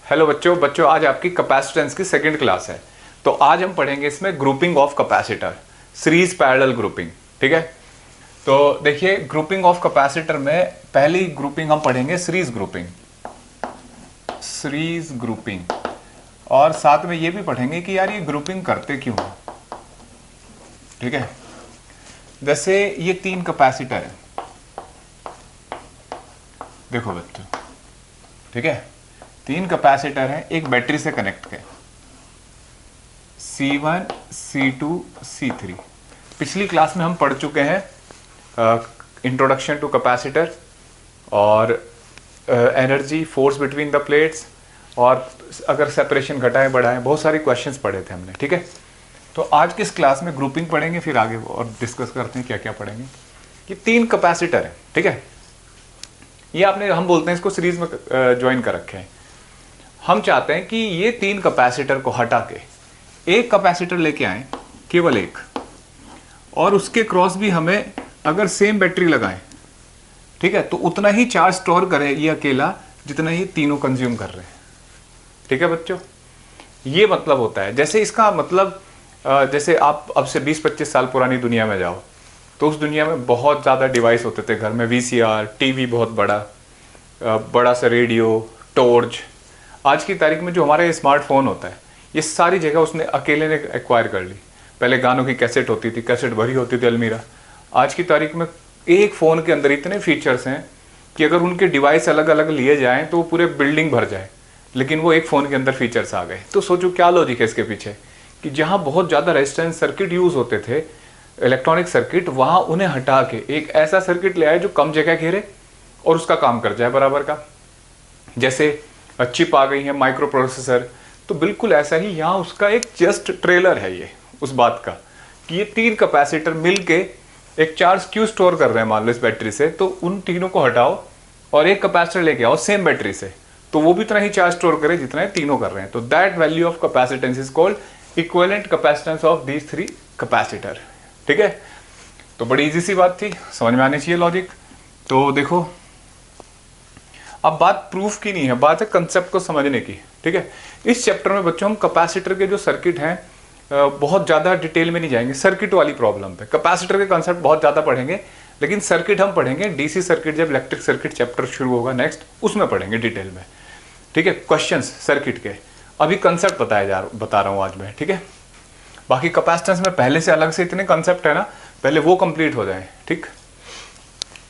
Hello बच्चों बच्चों आज आपकी कैपेसिटेंस की सेकंड क्लास है। तो आज हम पढ़ेंगे इसमें grouping of capacitor, series parallel grouping. ठीक है, तो देखिए ग्रुपिंग ऑफ कैपेसिटर में पहली ग्रुपिंग हम पढ़ेंगे सीरीज ग्रुपिंग, सीरीज ग्रुपिंग। और साथ में ये भी पढ़ेंगे कि यार ये ग्रुपिंग करते क्यों हैं। ठीक है, जैसे ये तीन कैपेसिटर है, देखो बच्चों। ठीक है, तीन कैपेसिटर हैं, एक बैटरी से कनेक्ट है, C1 C2 C3। पिछली क्लास में हम पढ़ चुके हैं इंट्रोडक्शन टू कैपेसिटर और energy force between the plates, और अगर सेपरेशन घटाएं बढ़ाएं, बहुत सारे क्वेश्चंस पढ़े थे हमने। ठीक है, तो आज की इस क्लास में ग्रुपिंग पढ़ेंगे, फिर आगे और डिस्कस करते हैं क्या क्या पढ़ेंगे। ये तीन कैपेसिटर है, ठीक है, ये आपने हम बोलते हैं इसको सीरीज में ज्वाइन कर रखे हैं। हम चाहते हैं कि ये तीन कैपेसिटर को हटा के एक कैपेसिटर लेके आए, केवल एक, और उसके क्रॉस भी हमें अगर सेम बैटरी लगाएं, ठीक है, तो उतना ही चार्ज स्टोर करे ये अकेला जितना ही तीनों कंज्यूम कर रहे हैं। ठीक है बच्चों, ये मतलब होता है। जैसे इसका मतलब जैसे आप अब से 20-25 साल पुरानी दुनिया में जाओ तो उस दुनिया में बहुत ज़्यादा डिवाइस होते थे घर में, VCR, टीवी बहुत बड़ा, बड़ा सा रेडियो, टॉर्च। आज की तारीख में जो हमारे स्मार्टफोन होता है, ये सारी जगह उसने अकेले ने एक्वायर कर ली। पहले गानों की कैसेट होती थी, कैसेट भरी होती थी अलमीरा। आज की तारीख में एक फ़ोन के अंदर इतने फीचर्स हैं कि अगर उनके डिवाइस अलग अलग लिए जाएं तो वो पूरे बिल्डिंग भर जाए, लेकिन वो एक फ़ोन के अंदर फीचर्स आ गए। तो सोचो क्या लॉजिक है इसके पीछे, कि जहाँ बहुत ज़्यादा रेजिस्टेंस सर्किट यूज़ होते थे, इलेक्ट्रॉनिक सर्किट, वहाँ उन्हें हटा के एक ऐसा सर्किट ले आए जो कम जगह घेरे और उसका काम कर जाए बराबर का। जैसे चिप आ गई है, माइक्रो प्रोसेसर, तो बिल्कुल ऐसा ही यहाँ उसका एक जस्ट ट्रेलर है ये उस बात का कि ये तीन कैपेसिटर मिलके एक चार्ज क्यों स्टोर कर रहे हैं मान लो इस बैटरी से, तो उन तीनों को हटाओ और एक कैपेसिटर लेके आओ सेम बैटरी से, तो वो भी इतना ही चार्ज स्टोर करे जितना ये तीनों कर रहे हैं। तो that value of capacitance is called equivalent capacitance of these three capacitor. ठीक है, तो बड़ी इजी सी बात थी, समझ में आनी चाहिए लॉजिक। तो देखो अब बात प्रूफ की नहीं है, बात है कंसेप्ट को समझने की। ठीक है, इस चैप्टर में बच्चों हम कैपेसिटर के जो सर्किट हैं बहुत ज़्यादा डिटेल में नहीं जाएंगे, सर्किट वाली प्रॉब्लम पे। कैपेसिटर के कंसेप्ट बहुत ज़्यादा पढ़ेंगे, लेकिन सर्किट हम पढ़ेंगे डीसी सर्किट, जब इलेक्ट्रिक सर्किट चैप्टर शुरू होगा नेक्स्ट, उसमें पढ़ेंगे डिटेल में। ठीक है, क्वेश्चंस सर्किट के, अभी कंसेप्ट बता रहा हूँ आज मैं। ठीक है, बाकी कैपेसिटेंस में पहले से अलग से इतने कंसेप्ट है ना, पहले वो कंप्लीट हो जाए। ठीक,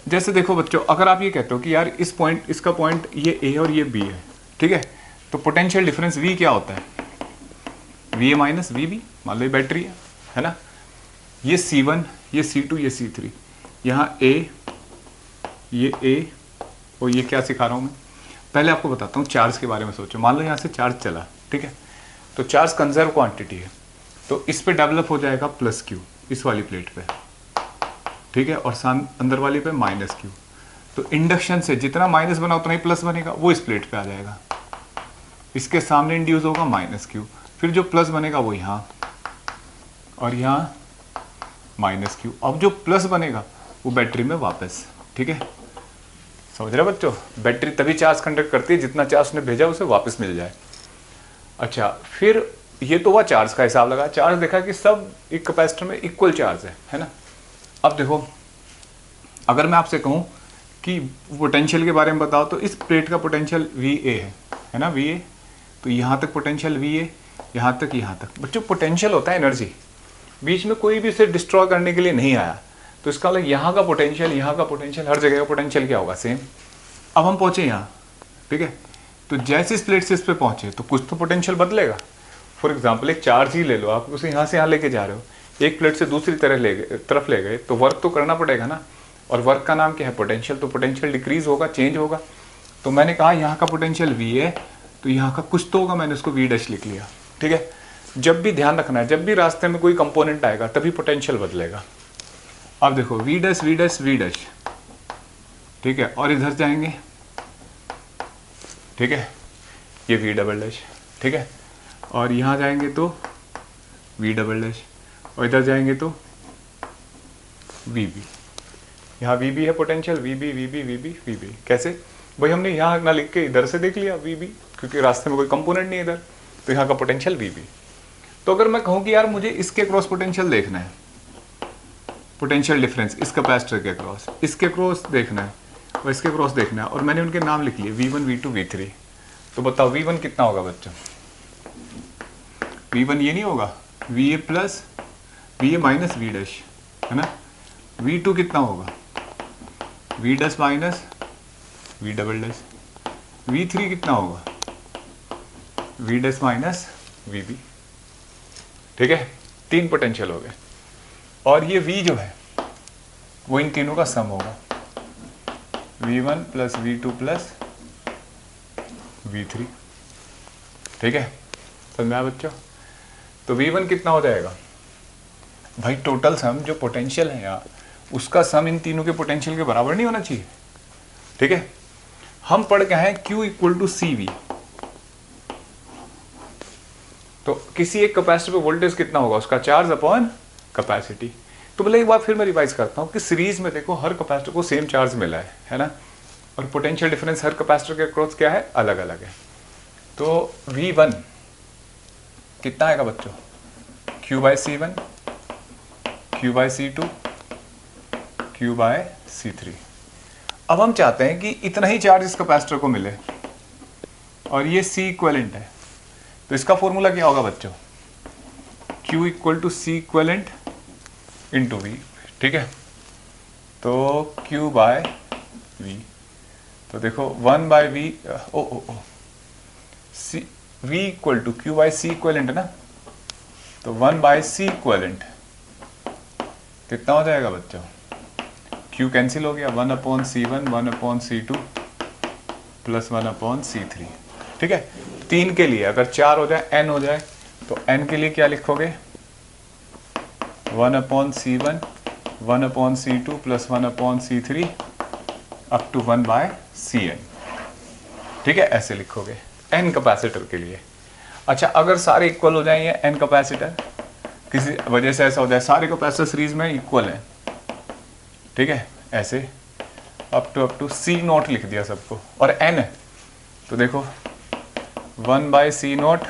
जैसे देखो बच्चों, अगर आप ये कहते हो कि यार इस पॉइंट, इसका पॉइंट ये A और ये B है, ठीक है, तो पोटेंशियल डिफरेंस V क्या होता है, VA माइनस VB। मान लो ये बैटरी है ना, ये C1, ये C2, ये C3, यहाँ A, ये A, और ये क्या सिखा रहा हूँ मैं, पहले आपको बताता हूँ चार्ज के बारे में। सोचो मान लो यहाँ से चार्ज चला, ठीक है, तो चार्ज कंजर्व क्वांटिटी है, तो इस पे डेवलप हो जाएगा प्लस Q इस वाली प्लेट पे, ठीक है, और अंदर वाली पे माइनस Q। तो इंडक्शन से जितना माइनस बना उतना ही प्लस बनेगा, वो इस प्लेट पे आ जाएगा, इसके सामने इंड्यूस होगा माइनस Q, फिर जो प्लस बनेगा वो यहाँ, और यहाँ माइनस Q। अब जो प्लस बनेगा वो बैटरी में वापस। ठीक है, समझ रहे बच्चों, बैटरी तभी चार्ज कंडक्ट करती है जितना चार्ज उसने भेजा उसे वापस मिल जाए। अच्छा, फिर ये तो हुआ चार्ज का हिसाब लगा, चार्ज देखा कि सब एक कैपेसिटर में इक्वल चार्ज है ना। अब देखो, अगर मैं आपसे कहूँ कि पोटेंशियल के बारे में बताओ, तो इस प्लेट का पोटेंशियल VA है ना, VA, तो यहाँ तक पोटेंशियल VA, यहाँ तक। बच्चों पोटेंशियल होता है एनर्जी, बीच में कोई भी इसे डिस्ट्रॉय करने के लिए नहीं आया, तो इसका मतलब यहाँ का पोटेंशियल, यहाँ का पोटेंशियल, हर जगह का पोटेंशियल क्या होगा, सेम। अब हम पहुँचे यहाँ, ठीक है, तो जैसे इस प्लेट से इस पर पहुँचे तो कुछ तो पोटेंशियल बदलेगा। फॉर एग्जाम्पल एक चार्ज ही ले लो, आप उसे यहाँ से यहाँ लेके जा रहे हो, एक प्लेट से दूसरी तरफ ले गए, तो वर्क तो करना पड़ेगा ना, और वर्क का नाम क्या है, पोटेंशियल। तो पोटेंशियल डिक्रीज होगा, चेंज होगा। तो मैंने कहा यहाँ का पोटेंशियल V है, तो यहाँ का कुछ तो होगा, मैंने उसको V' लिख लिया। ठीक है, जब भी ध्यान रखना है, जब भी रास्ते में कोई कंपोनेंट आएगा तभी पोटेंशियल बदलेगा। अब देखो V', ठीक है, और इधर जाएंगे, ठीक है, ये V', ठीक है, और यहाँ जाएंगे तो V', और इधर जाएंगे तो VB। यहाँ VB है पोटेंशियल, VB। कैसे, भाई हमने यहाँ ना लिख के इधर से देख लिया वी बी, क्योंकि रास्ते में कोई कंपोनेंट नहीं इधर, तो यहाँ का पोटेंशियल वी बी। तो अगर मैं कहूँ कि यार मुझे इसके क्रॉस पोटेंशियल देखना है, पोटेंशियल डिफरेंस इस कैपेसिटर के क्रॉस, इसके क्रॉस देखना है और इसके क्रॉस देखना है, और मैंने उनके नाम लिख लिए V1 V2 V3, तो बताओ V1 कितना होगा बच्चों? V1 ये नहीं होगा, VA plus VA minus V dash, है ना। V2 कितना होगा? V dash minus V double dash. V3 कितना होगा? V dash minus VB। ठीक है, 3 पोटेंशियल हो गए, और ये V जो है वो इन तीनों का सम होगा, V1 plus V2 plus V3। ठीक है, समझ में आया बच्चों? तो V1 कितना हो जाएगा भाई? टोटल सम जो पोटेंशियल है यहाँ, उसका सम इन तीनों के पोटेंशियल के बराबर नहीं होना चाहिए। ठीक है, हम पढ़ के हैं Q इक्वल टू CV। तो किसी एक कैपेसिटर पे वोल्टेज कितना होगा? उसका चार्ज अपॉन कैपेसिटी। तो बोले एक बार फिर मैं रिवाइज करता हूँ कि सीरीज में देखो हर कैपेसिटर को सेम चार्ज मिला है ना, और पोटेंशियल डिफरेंस हर कैपेसिटर के अक्रॉस क्या है? अलग अलग है। तो V1 कितना आएगा बच्चों? Q by C1, Q by C2, Q by C3। अब हम चाहते हैं कि इतना ही चार्ज इस कैपेसिटर को मिले, और ये C इक्विवेलेंट है, तो इसका फॉर्मूला क्या होगा बच्चों? Q equal to C equivalent into V। ठीक है, तो Q बाय V, तो देखो 1 by V, C V equal to Q by C equivalent है ना, तो 1 बाय C इक्विवेलेंट कितना हो जाएगा बच्चों? Q कैंसिल हो गया, 1 अपॉन C1 1 अपॉन C2 प्लस 1 अपॉन C3। ठीक है, 3 के लिए, अगर 4 हो जाए, n हो जाए, तो n के लिए क्या लिखोगे? 1 अपॉन C1 1 अपॉन C2 प्लस 1 upon C3 up to 1 by Cn। ठीक है, ऐसे लिखोगे n कैपेसिटर के लिए। अच्छा, अगर सारे इक्वल हो जाए ये n कैपेसिटर, किसी वजह से ऐसा हो जाए सारे कैपेसिटर सीरीज में इक्वल हैं, ठीक है, ऐसे अप टू C नोट लिख दिया सबको, और n है, तो देखो 1 by C naught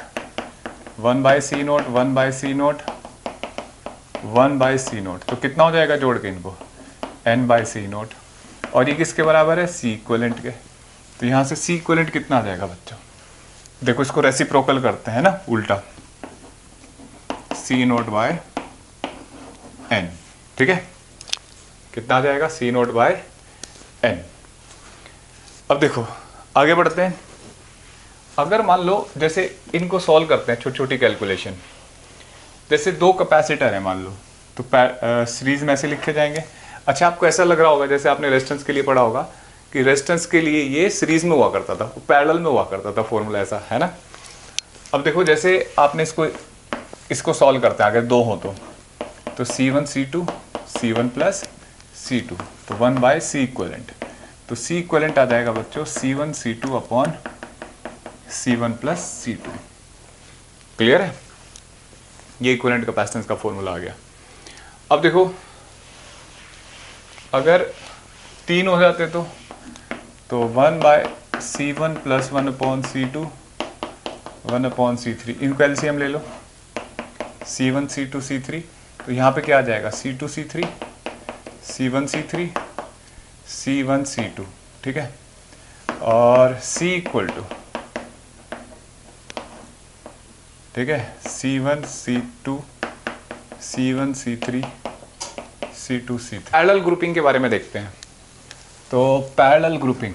1 by C naught 1 by C naught 1 by C naught, तो कितना हो जाएगा जोड़ के इनको? n बाय C नोट, और ये किसके बराबर है? C इक्विवेलेंट के। तो यहाँ से C इक्विवेलेंट कितना आ जाएगा बच्चों? देखो इसको रेसिप्रोकल करते हैं ना, उल्टा, C नोट बाय n। ठीक है, कितना आ जाएगा? C naught by n। अब देखो आगे बढ़ते हैं। अगर मान लो जैसे इनको सॉल्व करते हैं, छोटी छोटी कैलकुलेशन, जैसे 2 कैपेसिटर है मान लो, तो सीरीज में ऐसे लिखे जाएंगे। अच्छा, आपको ऐसा लग रहा होगा जैसे आपने रेजिस्टेंस के लिए पढ़ा होगा कि रेजिस्टेंस के लिए ये सीरीज में हुआ करता था, पैरेलल में हुआ करता था, फॉर्मूला ऐसा है ना। अब देखो जैसे आपने इसको सॉल्व करते हैं, अगर 2 हो तो C1 C2 C1 plus C2, तो 1 बाय C इक्विवेलेंट, तो C इक्विवेलेंट आ जाएगा बच्चों C1 C2 upon C1 plus C2। Clear है? ये इक्विवेलेंट कैपेसिटेंस का फॉर्मूला आ गया। अब देखो अगर 3 हो जाते तो 1 bye C1 plus 1 upon C2 1 upon C3, इनको एलसीएम ले लो, C1 C2 C3, तो यहाँ पे क्या आ जाएगा? C2 C3 C1 C3 C1 C2। ठीक है, और C इक्वल टू, ठीक है, C1 C2 C1 C3 C2 C3। Parallel grouping के बारे में देखते हैं। तो पैरेलल ग्रुपिंग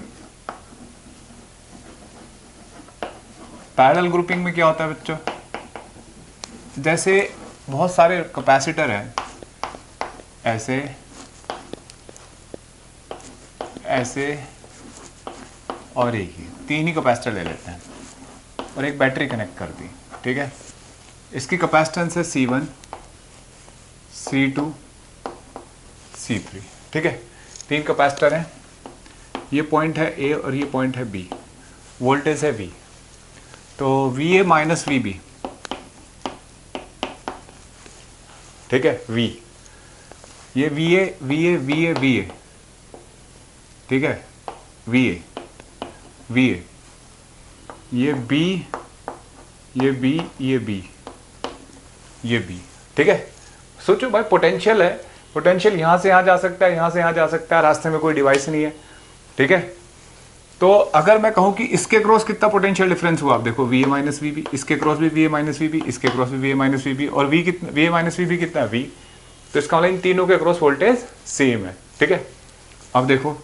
में क्या होता है बच्चों? जैसे बहुत सारे कैपेसिटर हैं, ऐसे ऐसे और एक ही, 3 ही कैपेसिटर ले लेते हैं और एक बैटरी कनेक्ट कर दी। ठीक है, इसकी कैपेसिटेंस है C1 C2 C3। ठीक है, 3 कैपेसिटर हैं, ये पॉइंट है A और ये पॉइंट है B, वोल्टेज है V, तो VA माइनस VB, ठीक है, V, ये VA VA VA VA, ठीक है, VA, वी ए, ये बी, ये बी, ये बी, ये बी, ठीक है। सोचो भाई पोटेंशियल है, पोटेंशियल यहाँ से यहाँ जा सकता है, यहाँ से यहाँ जा सकता है, रास्ते में कोई डिवाइस नहीं है, ठीक है। तो अगर मैं कहूँ कि इसके क्रॉस कितना पोटेंशियल डिफरेंस हुआ, आप देखो V A minus V B, इसके क्रॉस भी V A minus V B, इसके क्रॉस भी V A minus V B, और वी कितना, V A minus V B कितना है वी, तो इसका मतलब इन तीनों के क्रॉस वोल्टेज सेम है, ठीक है। अब देखो,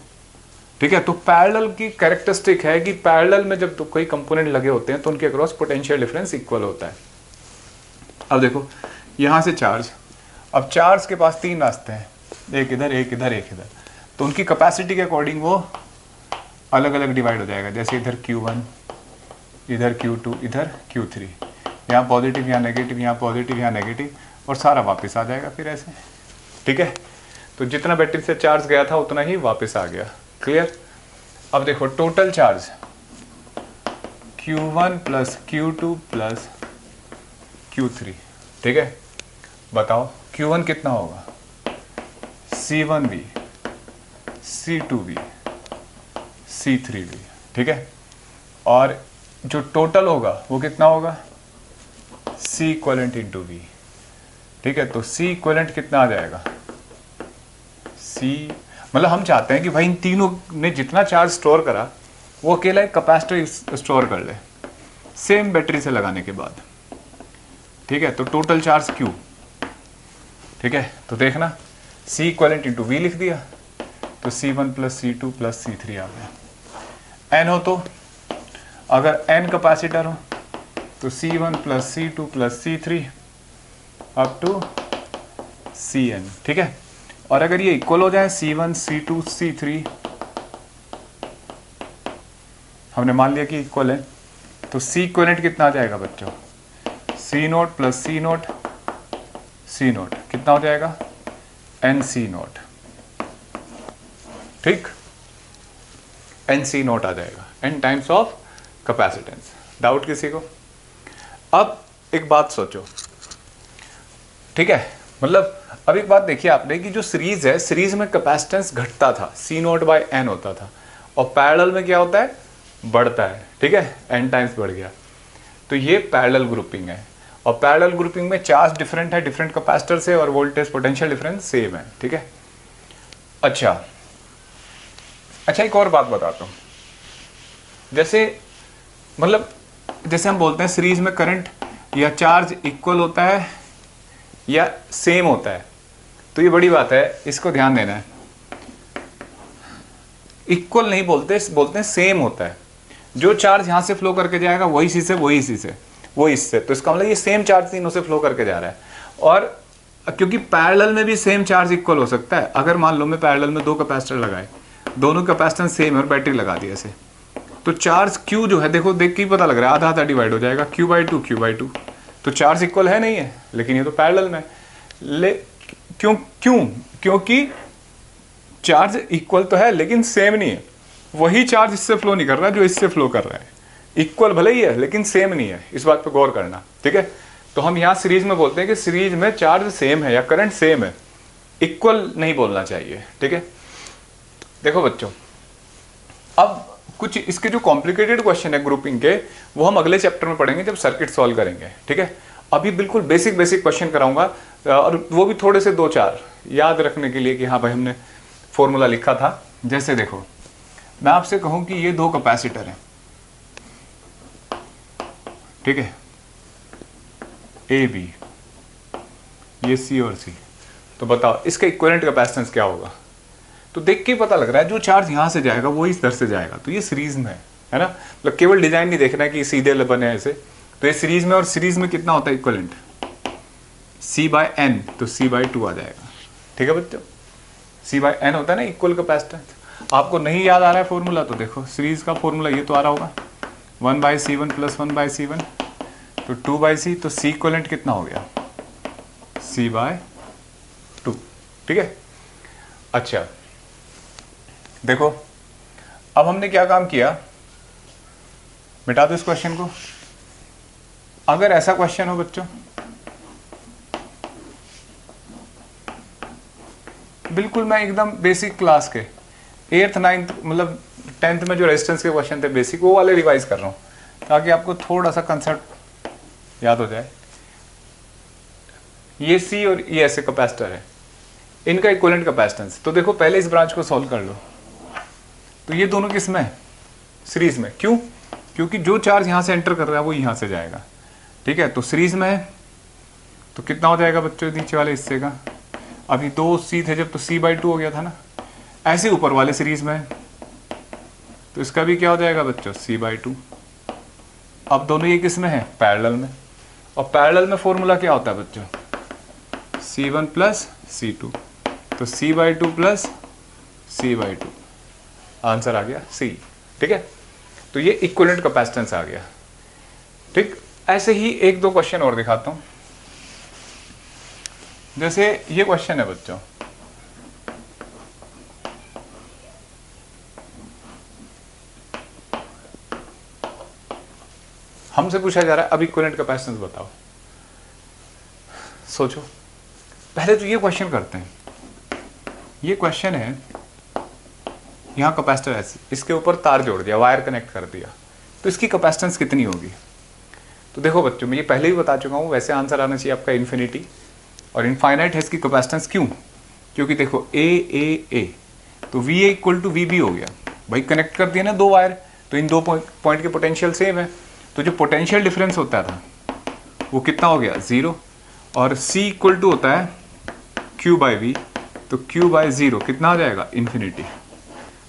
ठीक है, तो पैरेलल की कैरेक्टरिस्टिक है कि पैरेलल में जब तो कोई कंपोनेंट लगे होते हैं तो उनके क्रॉस पोटेंशियल डिफरेंस इक्वल होता है। अब देखो यहाँ से चार्ज, अब चार्ज के पास तीन रास्ते हैं, एक इधर, एक इधर, एक इधर, तो उनकी कैपेसिटी के अकॉर्डिंग वो अलग अलग डिवाइड हो जाएगा। जैसे इधर Q1, इधर Q2, इधर Q3, यहाँ पॉजिटिव, यहाँ नेगेटिव, यहाँ पॉजिटिव, यहाँ नेगेटिव, और सारा वापस आ जाएगा फिर ऐसे, ठीक है। तो जितना बैटरी से चार्ज गया था उतना ही वापस आ गया, क्लियर। अब देखो total charge Q1 plus Q2 plus Q3, ठीक है। बताओ Q1 कितना होगा, C1V, C2V, C3V, ठीक है। और जो टोटल होगा वो कितना होगा, C इक्वलेंट इंटू V, ठीक है। तो C इक्वलेंट कितना आ जाएगा, C, मतलब हम चाहते हैं कि भाई इन तीनों ने जितना चार्ज स्टोर करा वो अकेला एक कैपेसिटर स्टोर कर ले सेम बैटरी से लगाने के बाद, ठीक है। तो टोटल चार्ज Q, ठीक है। तो देखना C इक्वलेंट इंटू V लिख दिया, तो C1 plus C2 plus C3 आ गया। N हो तो अगर N कैपेसिटर हो तो C1 plus C2 plus C3 up to Cn, ठीक है। और अगर ये इक्वल हो जाए C1 C2 C3, हमने मान लिया कि इक्वल है, तो C इक्वलेंट कितना आ जाएगा बच्चों, C note plus C note, C note कितना हो जाएगा, NC नोट, ठीक, NC नोट आ जाएगा, N times of capacitance. Doubt किसी को? अब एक बात सोचो, ठीक है, मतलब अब एक बात देखिए आपने कि जो सीरीज है, सीरीज में कैपेसिटेंस घटता था, C नोट बाय N होता था, और पैरेलल में क्या होता है, बढ़ता है, ठीक है, N टाइम्स बढ़ गया। तो ये पैरेलल ग्रुपिंग है, और पैरेलल ग्रुपिंग में चार्ज डिफरेंट है डिफरेंट कैपेसिटर से, और वोल्टेज पोटेंशियल डिफरेंस सेम है, ठीक है। अच्छा, एक और बात बताता हूँ, जैसे मतलब जैसे हम बोलते हैं सीरीज में करंट या चार्ज इक्वल होता है या सेम होता है, तो ये बड़ी बात है, इसको ध्यान देना है। इक्वल नहीं बोलते, बोलते हैं सेम होता है। जो चार्ज यहां से फ्लो करके जाएगा वही इसी से, वही इसी से, वही इससे, तो इसका मतलब ये सेम चार्ज तीनों से फ्लो करके जा रहा है। और क्योंकि पैरेलल में भी सेम चार्ज इक्वल हो सकता है, अगर मान लो मैं पैरेलल में दो कैपेसिटर लगाए, दोनों कैपेसिटेंस सेम है और बैटरी लगा दी ऐसे, तो चार्ज Q जो है, देखो देख के ही पता लग रहा है, आधा आधा डिवाइड हो जाएगा, Q/2, तो चार्ज इक्वल है नहीं है, लेकिन ये तो पैरेलल में क्योंकि चार्ज इक्वल तो है लेकिन सेम नहीं है। वही चार्ज इससे फ्लो नहीं कर रहा जो इससे फ्लो कर रहा है, इक्वल भले ही है लेकिन सेम नहीं है, इस बात पे गौर करना, ठीक है। तो हम यहाँ सीरीज में बोलते हैं कि सीरीज में चार्ज सेम है या करंट सेम है, इक्वल नहीं बोलना चाहिए, ठीक है। देखो बच्चों, अब कुछ इसके जो कॉम्प्लिकेटेड क्वेश्चन है ग्रुपिंग के, वो हम अगले चैप्टर में पढ़ेंगे जब सर्किट सॉल्व करेंगे, ठीक है। अभी बिल्कुल बेसिक क्वेश्चन कराऊंगा, और वो भी थोड़े से 2-4 याद रखने के लिए कि हाँ भाई हमने फॉर्मूला लिखा था। जैसे देखो, मैं आपसे कहूं कि ये दो कैपेसिटर हैं, ठीक है, ए बी, ये सी और सी, तो बताओ इसका इक्विवेलेंट कैपेसिटेंस क्या होगा। तो देख के पता लग रहा है जो चार्ज यहां से जाएगा वो इस दर से जाएगा, तो ये सीरीज में है ना, मतलब केवल डिजाइन नहीं देखना है कि सीधे बने ऐसे, तो ये सीरीज में, और सीरीज में कितना होता है इक्विवेलेंट, C/N, तो C/2 आ जाएगा, ठीक है बच्चों। C/N होता है ना इक्वल कैपेसिटेंस। आपको नहीं याद आ रहा है फॉर्मूला, तो देखो सीरीज का फॉर्मूला ये तो आ रहा होगा, 1/C1 प्लस 1/C1, तो 2/C, तो C इक्विवेलेंट कितना हो गया, C/2, ठीक है। अच्छा देखो, अब हमने क्या काम किया, मिटा दो इस क्वेश्चन को। अगर ऐसा क्वेश्चन हो बच्चों, बिल्कुल मैं एकदम बेसिक क्लास के 8th 9th मतलब 10th में जो रेजिस्टेंस के क्वेश्चन थे बेसिक, वो वाले रिवाइज कर रहा हूँ ताकि आपको थोड़ा सा कंसेप्ट याद हो जाए। ये सी और ये ऐसे कैपेसिटर है, इनका इक्विवेलेंट कैपेसिटेंस। तो देखो पहले इस ब्रांच को सॉल्व कर लो। तो ये दोनों किस में है? सीरीज में। क्यों? क्योंकि जो चार्ज यहां से एंटर कर रहा है वो यहां से जाएगा। ठीक है, तो सीरीज में है तो कितना हो जाएगा बच्चों नीचे वाले हिस्से का? अभी 2 सी थे जब, तो C/2 हो गया था ना। ऐसे ऊपर वाले सीरीज में है तो इसका भी क्या हो जाएगा बच्चों? C/2। अब दोनों ये किस में है? पैरेलल में। और पैरेलल में फॉर्मूला क्या होता है बच्चों? C1 प्लस C2, तो C/2 प्लस C/2, आंसर आ गया C। ठीक है, तो ये इक्विवेलेंट कैपेसिटेंस आ गया। ठीक, ऐसे ही एक दो क्वेश्चन और दिखाता हूं। जैसे ये क्वेश्चन है बच्चों, हमसे पूछा जा रहा है अब इक्विवेलेंट कैपेसिटेंस बताओ। सोचो, पहले तो ये क्वेश्चन करते हैं। ये क्वेश्चन है, यहां कैपेसिटर है, इसके ऊपर तार जोड़ दिया, वायर कनेक्ट कर दिया, तो इसकी कैपेसिटेंस कितनी होगी? तो देखो बच्चों, मैं ये पहले ही बता चुका हूं, वैसे आंसर आना चाहिए आपका इन्फिनिटी, और इनफाइनाइट है इसकी कैपेसिटेंस। क्यों? क्योंकि देखो ए तो V A equal to V B हो गया भाई, कनेक्ट कर दिया ना दो वायर, तो इन दो पॉइंट के पोटेंशियल सेम है, तो जो पोटेंशियल डिफरेंस होता था वो कितना हो गया? 0। और C इक्वल टू होता है Q/V, तो Q/0 कितना आ जाएगा? इन्फिनिटी।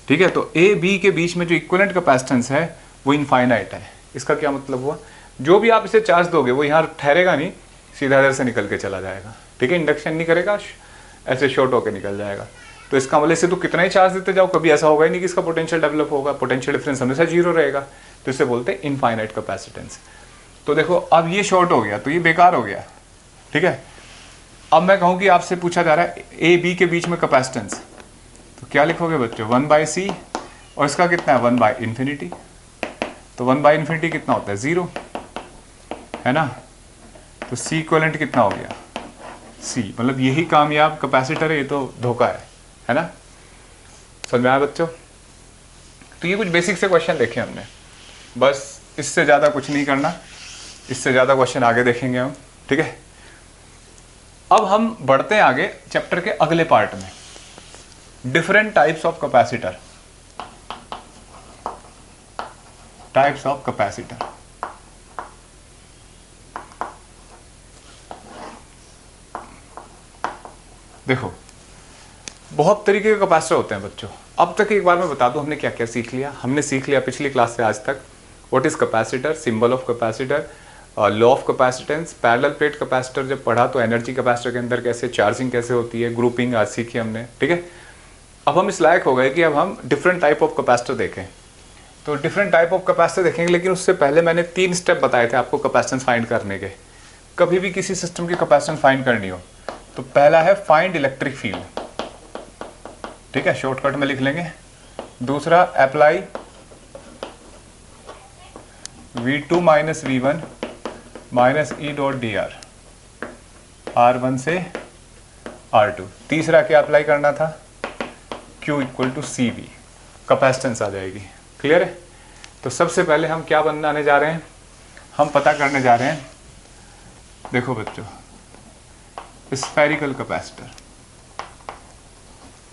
ठीक है, तो A B के बीच में जो इक्विवेलेंट कैपेसिटेंस है वो इनफाइनाइट है। इसका क्या मतलब हुआ? जो भी आप इसे चार्ज दोगे वो यहाँ ठहरेगा नहीं, सीधा इधर से निकल के चला जाएगा। ठीक है, इंडक्शन नहीं करेगा, ऐसे शॉर्ट होकर निकल जाएगा। तो इसका मतलब से तो कितना ही चार्ज देते जाओ, कभी ऐसा होगा ही नहीं कि इसका पोटेंशियल डेवलप होगा, पोटेंशियल डिफरेंस हमेशा 0 रहेगा, तो इसे बोलते हैं इनफाइनाइट कैपेसिटेंस। तो देखो अब ये शॉर्ट हो गया तो ये बेकार हो गया। ठीक है, अब मैं कहूँ कि आपसे पूछा जा रहा है ए बी के बीच में कैपेसिटेंस, तो क्या लिखोगे बच्चों? 1/C, और इसका कितना है? 1/∞। तो 1/∞ कितना होता है? 0, है ना। तो C इक्विवेलेंट कितना हो गया? C, मतलब यही कामयाब कैपेसिटर है, ये तो धोखा है ना। समझ में आया बच्चों? तो ये कुछ बेसिक से क्वेश्चन देखे हमने, बस इससे ज़्यादा कुछ नहीं करना, इससे ज़्यादा क्वेश्चन आगे देखेंगे हम। ठीक है, अब हम बढ़ते हैं आगे चैप्टर के अगले पार्ट में, different types of capacitor. Types of capacitor, देखो बहुत तरीके के कैपेसिटर होते हैं बच्चों। अब तक एक बार मैं बता दूं हमने क्या क्या सीख लिया। हमने सीख लिया पिछली क्लास से आज तक what is capacitor, symbol of capacitor, law of capacitance, parallel plate capacitor जब पढ़ा तो एनर्जी कैपेसिटर के अंदर कैसे चार्जिंग कैसे होती है, ग्रुपिंग आज सीखी हमने। ठीक है, अब हम इस लायक हो गए कि अब हम डिफरेंट टाइप ऑफ कैपेसिटर देखें। तो डिफरेंट टाइप ऑफ कैपेसिटर देखेंगे, लेकिन उससे पहले मैंने 3 स्टेप बताए थे आपको कैपेसिटेंस फाइंड करने के। कभी भी किसी सिस्टम की कैपेसिटेंस फाइंड करनी हो तो पहला है फाइंड इलेक्ट्रिक फील्ड। ठीक है, शॉर्टकट में लिख लेंगे। दूसरा apply V2 minus V1 minus E dot dr, R1 से R2। तीसरा क्या अप्लाई करना था? Q equal to CV, capacitance आ जाएगी। क्लियर है? तो सबसे पहले हम क्या बनाने जा रहे हैं? हम पता करने जा रहे हैं, देखो बच्चों, स्फेरिकल कैपेसिटर।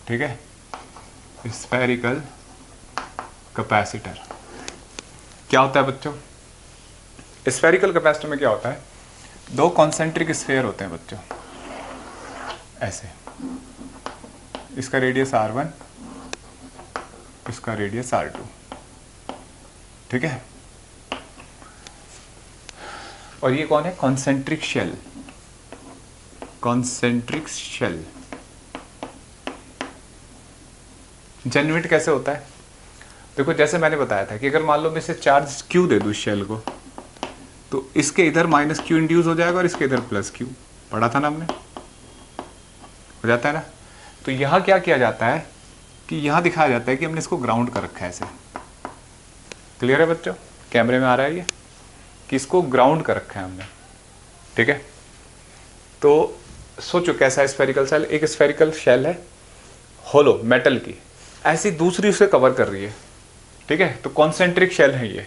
ठीक है, स्फेरिकल कैपेसिटर क्या होता है बच्चों? स्फेरिकल कैपेसिटर में क्या होता है? 2 कॉन्सेंट्रिक स्फेयर होते हैं बच्चों, ऐसे। इसका रेडियस R1, इसका रेडियस R2। ठीक है, और ये कौन है? Concentric shell. Concentric shell generate कैसे होता है? देखो जैसे मैंने बताया था कि अगर मान लो मैं इसे चार्ज Q दे दूं शेल को, तो इसके इधर माइनस Q इंड्यूस हो जाएगा और इसके इधर प्लस Q। पढ़ा था ना हमने, हो जाता है ना। तो यहां क्या किया जाता है कि यहां दिखाया जाता है कि हमने इसको ग्राउंड कर रखा है ऐसे। क्लियर है बच्चों? कैमरे में आ रहा है ये कि इसको ग्राउंड कर रखा है हमने। ठीक है, तो सोचो कैसा है स्फेरिकल शेल। एक स्फेरिकल शेल है होलो मेटल की, ऐसी दूसरी उसे कवर कर रही है। ठीक है, तो कॉन्सेंट्रिक शेल है ये,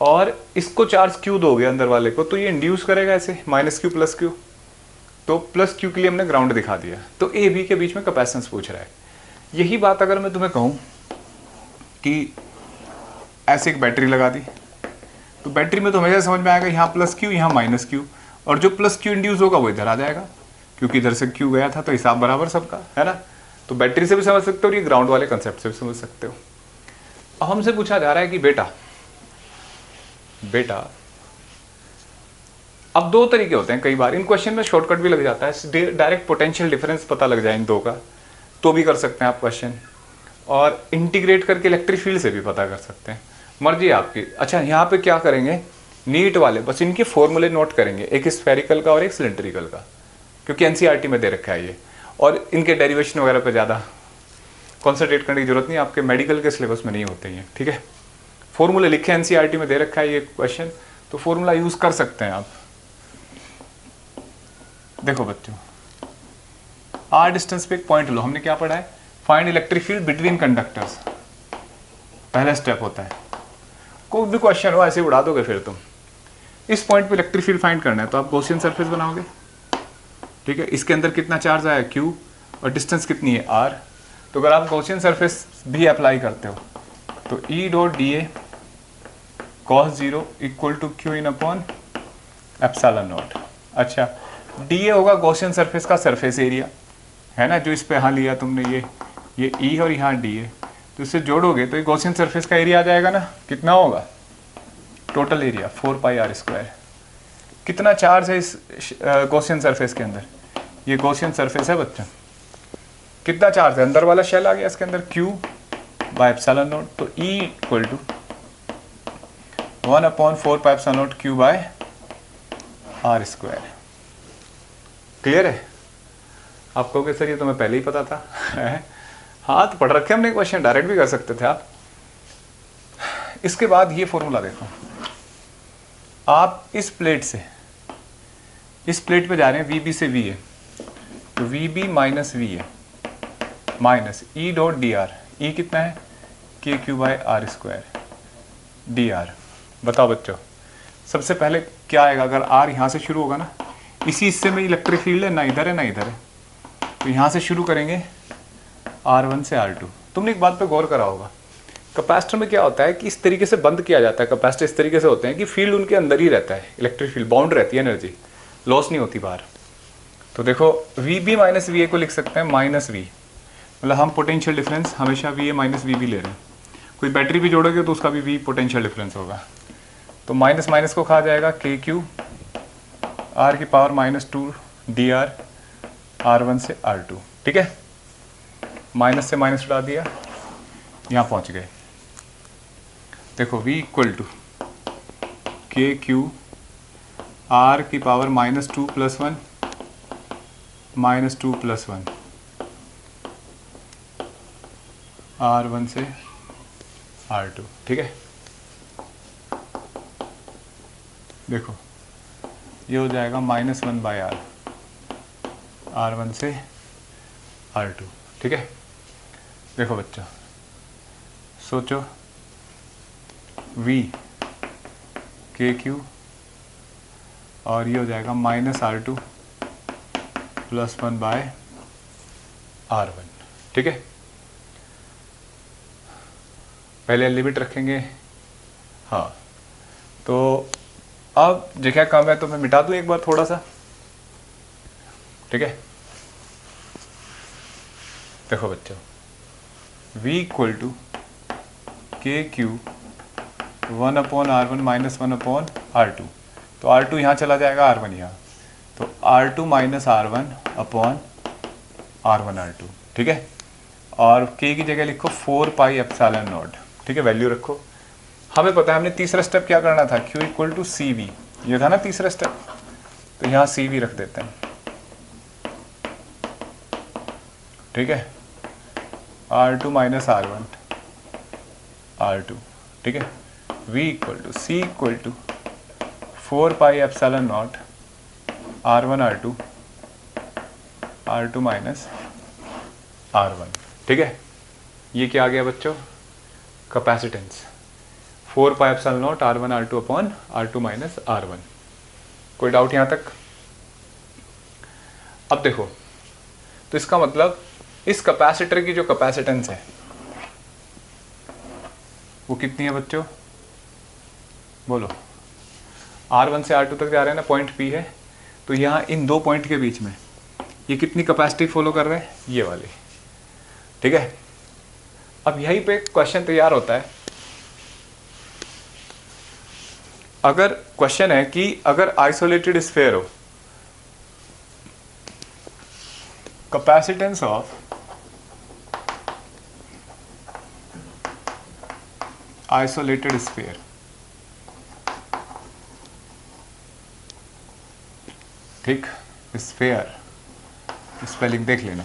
और इसको चार्ज क्यू दोगे अंदर वाले को तो ये इंड्यूस करेगा ऐसे माइनस क्यू प्लस क्यू, तो प्लस क्यू के लिए हमने ग्राउंड दिखा दिया। तो ए बी के बीच में कैपेसिटेंस पूछ रहा है। यही बात अगर मैं तुम्हें कहूँ कि ऐसे एक बैटरी लगा दी, तो बैटरी में तो हमेशा समझ में आएगा यहाँ प्लस क्यू यहाँ माइनस क्यू, और जो प्लस क्यू इंड्यूस होगा वो इधर आ जाएगा, क्योंकि इधर से क्यू गया था तो हिसाब बराबर सबका है ना। तो बैटरी से भी समझ सकते हो और ये ग्राउंड वाले कंसेप्ट से भी समझ सकते हो। अब हमसे पूछा जा रहा है कि बेटा अब दो तरीके होते हैं, कई बार इन क्वेश्चन में शॉर्टकट भी लग जाता है, डायरेक्ट पोटेंशियल डिफरेंस पता लग जाए इन दो का तो भी कर सकते हैं आप क्वेश्चन, और इंटीग्रेट करके इलेक्ट्रिक फील्ड से भी पता कर सकते हैं, मर्जी है आपकी। अच्छा यहाँ पे क्या करेंगे, नीट वाले बस इनके फॉर्मूले नोट करेंगे, एक स्फेरिकल का और एक सिलेंड्रिकल का, क्योंकि एनसीईआरटी में दे रखा है ये, और इनके डेरिवेशन वगैरह पे ज़्यादा कॉन्सेंट्रेट करने की जरूरत नहीं, आपके मेडिकल के सिलेबस में नहीं होते हैं, ठीक है। फॉर्मूले लिखे एनसीईआरटी में दे रखा है ये क्वेश्चन, तो फॉर्मूला यूज कर सकते हैं आप। देखो बच्चों, आर डिस्टेंस पे एक पॉइंट लो, हमने क्या पढ़ा है, find electric field between conductors, पहला स्टेप होता है। कोई भी क्वेश्चन हो ऐसे उड़ा दोगे फिर तुम। इस पॉइंट पे इलेक्ट्रिक फील्ड फाइंड करना है तो आप गॉसियन सरफेस बनाओगे, ठीक है। इसके अंदर कितना चार्ज आया Q और डिस्टेंस कितनी है R। तो अगर आप गॉसियन सरफेस भी अप्लाई करते हो तो E dot D A cos zero equal to Q in upon epsilon naught. अच्छा, डी ए होगा गॉसियन सरफेस का सरफेस एरिया, है ना, जो इस पे यहाँ लिया तुमने ये E और यहाँ डी ए, तो इससे जोड़ोगे तो ये गॉसियन सरफेस का एरिया आ जाएगा ना, कितना होगा total area 4 pi R square. कितना चार्ज है इस गॉसियन सरफेस के अंदर, ये गॉसियन सरफेस है बच्चा, कितना चार्ज है, अंदर वाला शेल आ गया इसके अंदर Q बाय एप्सिलॉन नॉट, तो E equal to 1/4 pi epsilon naught Q by R square. Clear है? आप कहोगे सर ये तो मैं पहले ही पता था हाँ तो पढ़ रखे हमने क्वेश्चन, डायरेक्ट भी कर सकते थे आप। इसके बाद ये फॉर्मूला देखो, आप इस प्लेट से इस प्लेट पे जा रहे हैं, VB से VA, तो VB minus VA minus E dot D R, E कितना है KQ by R square DR। बताओ बच्चों, सबसे पहले क्या आएगा, अगर R यहाँ से शुरू होगा ना, इसी हिस्से में इलेक्ट्रिक फील्ड है, ना इधर है ना इधर है, तो यहाँ से शुरू करेंगे R1 से R2। तुमने एक बात पे गौर करा होगा, कैपेसिटर में क्या होता है कि इस तरीके से बंद किया जाता है, कैपेसिटर इस तरीके से होते हैं कि फील्ड उनके अंदर ही रहता है, इलेक्ट्रिक फील्ड बाउंड रहती है, एनर्जी लॉस नहीं होती बाहर। तो देखो VB माइनस VA को लिख सकते हैं माइनस V, मतलब हम पोटेंशियल डिफरेंस हमेशा VA माइनस VB ले रहे हैं। कोई बैटरी भी जोड़ोगे तो उसका भी V पोटेंशियल डिफरेंस होगा, तो माइनस माइनस को खा जाएगा KQ R की पावर -2 DR R1 से R2, ठीक है। माइनस से माइनस उड़ा दिया, यहाँ पहुँच गए। देखो V equal to KQ R की पावर -2 + 1 -2 + 1 R1 से R2, ठीक है। देखो ये हो जाएगा -1/R R1 से R2, ठीक है। देखो बच्चा सोचो, V KQ और ये हो जाएगा -R2 + 1/R1, ठीक है। पहले लिमिट रखेंगे, हाँ। तो अब जो क्या काम है तो मैं मिटा दूं एक बार थोड़ा सा, ठीक है। देखो बच्चों, V equal to KQ 1/R1 - 1/R2, तो R2 यहाँ चला जाएगा, R1 यहाँ, तो R2 - R1/R1 R2, ठीक है। और K की जगह लिखो 4 पाई एप्सिलॉन नॉट, ठीक है, वैल्यू रखो। हमें पता है हमने तीसरा स्टेप क्या करना था, Q इक्वल टू CV, ये था ना तीसरा स्टेप, तो यहाँ CV रख देते हैं, ठीक है। R2 - R1 R2, ठीक है। V equal to C equal to 4 pi epsilon naught R1 R2 R2 - R1, ठीक है। ये क्या आ गया बच्चों, capacitance 4 pi epsilon naught R1 R2 upon R2 minus R1। कोई डाउट यहाँ तक? अब देखो, तो इसका मतलब इस कैपेसिटर की जो कैपेसिटेंस है वो कितनी है बच्चों? बोलो। R1 से R2 तक जा रहे हैं ना, पॉइंट P है, तो यहाँ इन दो पॉइंट के बीच में ये कितनी कैपेसिटी फॉलो कर रहे हैं? ये वाली, ठीक है। अब यहीं पे क्वेश्चन तैयार होता है। अगर क्वेश्चन है कि अगर आइसोलेटेड स्फीयर हो, कैपेसिटेंस ऑफ आइसोलेटेड स्फीयर, ठीक, स्फीयर स्पेलिंग देख लेना।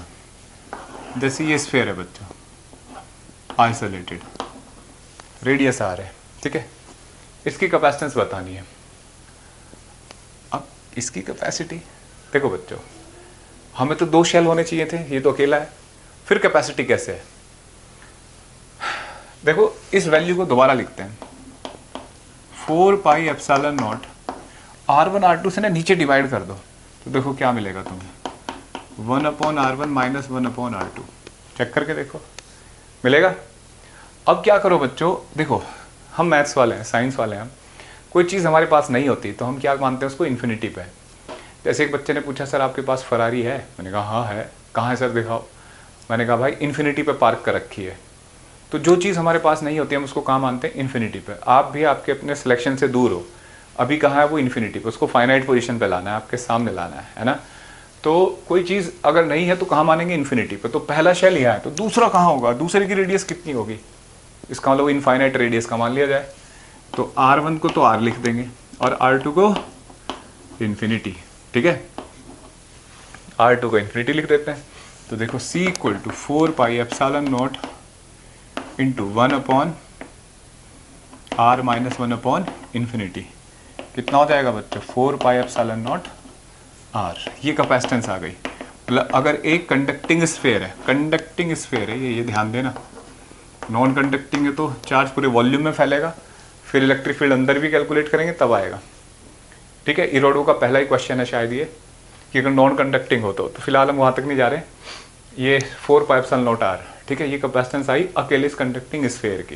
जैसे ये स्फीयर है बच्चों, आइसोलेटेड, रेडियस आर है, ठीक है, इसकी कैपेसिटेंस बतानी है। अब इसकी कैपेसिटी देखो बच्चों, हमें तो 2 शेल होने चाहिए थे, ये तो अकेला है, फिर कैपेसिटी कैसे है? देखो इस वैल्यू को दोबारा लिखते हैं, 4 pi epsilon naught R1 R2 से ना नीचे डिवाइड कर दो, तो देखो क्या मिलेगा तुम्हें, 1 upon R1 minus 1 upon R2। Check करके देखो मिलेगा। अब क्या करो बच्चों, देखो हम मैथ्स वाले हैं, साइंस वाले हैं, कोई चीज़ हमारे पास नहीं होती तो हम क्या मानते हैं उसको, इन्फिनिटी पे। जैसे एक बच्चे ने पूछा सर आपके पास फरारी है, मैंने कहा हाँ है, कहाँ है सर दिखाओ, मैंने कहा भाई इन्फिनिटी पे पार्क कर रखी है। तो जो चीज़ हमारे पास नहीं होती हम उसको कहाँ मानते हैं, इन्फिनिटी पे। आप भी आपके अपने सिलेक्शन से दूर हो, अभी कहाँ है वो, इन्फिनिटी पे, उसको फाइनाइट पोजीशन पे लाना है, आपके सामने लाना है ना। तो कोई चीज़ अगर नहीं है तो कहाँ मानेंगे, इन्फिनिटी पे। तो पहला शेल यहाँ है, तो दूसरा कहाँ होगा, दूसरे की रेडियस कितनी होगी, इसका मतलब इनफाइनाइट रेडियस का मान लिया जाए। तो R1 को तो R लिख देंगे और R2 को इन्फिनिटी, ठीक है, R2 को इन्फिनिटी लिख देते हैं। तो देखो C equal to 4 pi epsilon naught into 1 upon R minus 1 upon infinity, कितना हो जाएगा बच्चों, 4 पाई एप्सिलॉन नॉट R। ये कैपेसिटेंस आ गई। मतलब अगर एक कंडक्टिंग स्फीयर है, कंडक्टिंग स्फीयर है ये ध्यान देना, नॉन कंडक्टिंग है तो चार्ज पूरे वॉल्यूम में फैलेगा, फिर इलेक्ट्रिक फील्ड अंदर भी कैलकुलेट करेंगे तब आएगा, ठीक है। इरोडो का पहला ही क्वेश्चन है शायद ये, कि अगर नॉन कंडक्टिंग हो तो फिलहाल हम वहाँ तक नहीं जा रहे। ये 4 पाई एप्सिलॉन नॉट R, ठीक है, ये कैपेसिटेंस आई अकेले इस कंडक्टिंग स्फीयर की,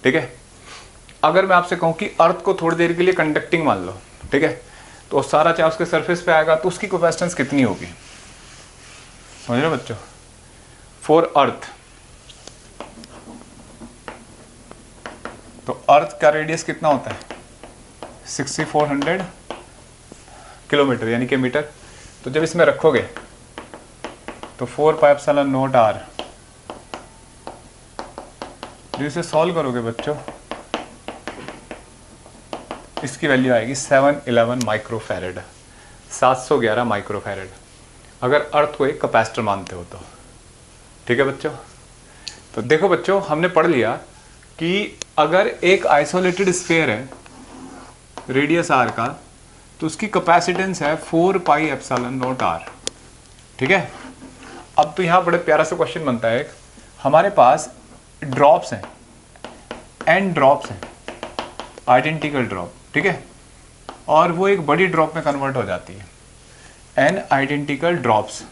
ठीक है। अगर मैं आपसे कहूँ कि अर्थ को थोड़ी देर के लिए कंडक्टिंग मान लो, ठीक है, तो सारा चार्ज उसके सरफेस पे आएगा, तो उसकी कैपेसिटेंस कितनी होगी, समझ रहे हो बच्चों। फॉर अर्थ, तो अर्थ का रेडियस कितना होता है, 6400 किलोमीटर यानी कि मीटर। तो जब इसमें रखोगे तो 4 पाई एप्सिलॉन नॉट R, जो इसे सॉल्व करोगे बच्चों, इसकी वैल्यू आएगी 711 माइक्रोफैरेड, 711 माइक्रोफैरेड, अगर अर्थ को एक कैपेसिटर मानते हो तो, ठीक है बच्चों। तो देखो बच्चों, हमने पढ़ लिया कि अगर एक आइसोलेटेड स्फीयर है रेडियस R का, तो उसकी कैपेसिटेंस है 4 पाई एप्सिलॉन नॉट R, ठीक है। अब तो यहाँ बड़े प्यारा सा क्वेश्चन बनता है, हमारे पास ड्रॉप्स हैं, n ड्रॉप्स हैं, आइडेंटिकल ड्रॉप, ठीक है, और वो एक बड़ी ड्रॉप में कन्वर्ट हो जाती है, n आइडेंटिकल ड्रॉप्स,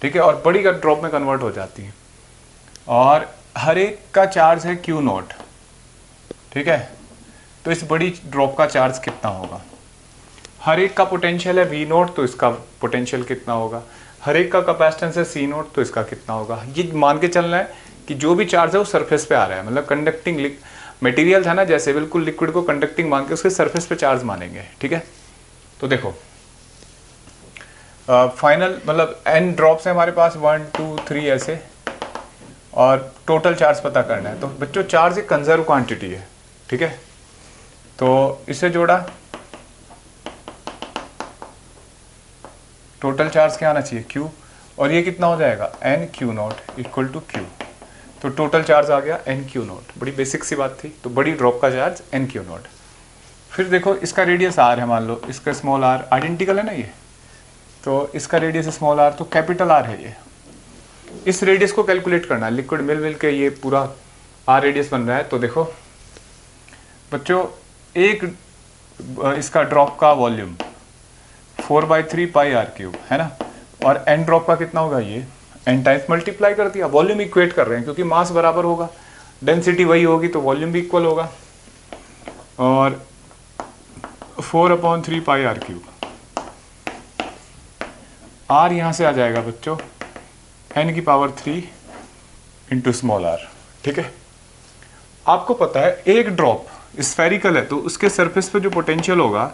ठीक है, और बड़ी का ड्रॉप में कन्वर्ट हो जाती है, और हर एक का चार्ज है Q नॉट, ठीक है। तो इस बड़ी ड्रॉप का चार्ज कितना होगा, हर एक का पोटेंशियल है V नॉट, तो इसका पोटेंशियल कितना होगा, हर एक का कैपेसिटेंस है C नॉट, तो इसका कितना होगा। ये मान के चलना है कि जो भी चार्ज है वो सरफेस पे आ रहा है, मतलब कंडक्टिंग मटेरियल था ना, जैसे बिल्कुल लिक्विड को कंडक्टिंग मान के उसके सरफेस पे चार्ज मानेंगे, ठीक है। तो देखो फाइनल मतलब n ड्रॉप्स है हमारे पास, 1 2 3 ऐसे, और टोटल चार्ज पता करना है। तो बच्चों चार्ज एक कंजर्व क्वांटिटी है, ठीक है, तो इसे जोड़ा, टोटल चार्ज क्या आना चाहिए Q, और ये कितना हो जाएगा n Q naught equal to Q, तो टोटल चार्ज आ गया n Q नॉट। बड़ी बेसिक सी बात थी। तो बड़ी ड्रॉप का चार्ज n Q नॉट। फिर देखो इसका रेडियस R है, मान लो इसका स्मॉल r, आइडेंटिकल है ना ये, तो इसका रेडियस स्मॉल r, तो कैपिटल R है ये, इस रेडियस को कैलकुलेट करना है, लिक्विड मिल के ये पूरा आर रेडियस बन रहा है। तो देखो बच्चों, एक इसका ड्रॉप का वॉल्यूम 4/3 पाई आर क्यूब है ना, और एन ड्रॉप का कितना होगा, ये एन टाइम्स मल्टीप्लाई कर दिया, वॉल्यूम इक्वेट कर रहे हैं क्योंकि मास बराबर होगा, डेंसिटी वही होगी तो वॉल्यूम भी इक्वल होगा, और 4/3 पाई आर क्यूब, आर यहां से आ जाएगा बच्चों एन की पावर 3 इंटू स्मॉल आर। ठीक है, आपको पता है एक ड्रॉप स्फेरिकल है तो उसके सरफेस पे जो पोटेंशियल होगा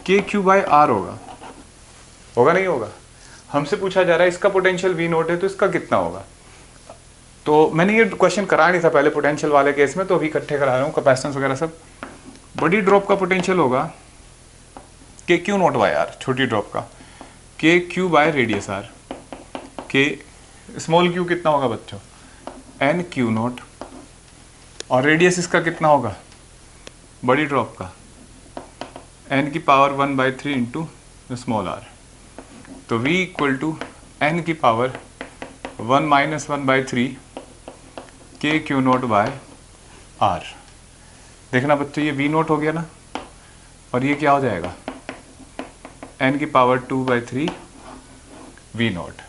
के क्यू बाई आर होगा नहीं होगा। हमसे पूछा जा रहा है इसका पोटेंशियल वी नोट है तो इसका कितना होगा। तो मैंने ये क्वेश्चन कराया नहीं था पहले पोटेंशियल वाले केस में, तो अभी इकट्ठे करा रहा हूँ कैपेसिटेंस वगैरह सब। बड़ी ड्रॉप का पोटेंशियल होगा के क्यू नोट बाय आर, छोटी ड्रॉप का के क्यू बाय रेडियस आर, के स्मॉल क्यू कितना होगा बच्चों एन क्यू नोट, और रेडियस इसका कितना होगा बड़ी ड्रॉप का एन की पावर 1/3 इंटू स्मॉल आर। तो v इक्वल टू एन की पावर 1 - 1/3 के क्यू नोट बाय आर। देखना बच्चों ये v नोट हो गया ना, और ये क्या हो जाएगा एन की पावर 2/3 v नोट।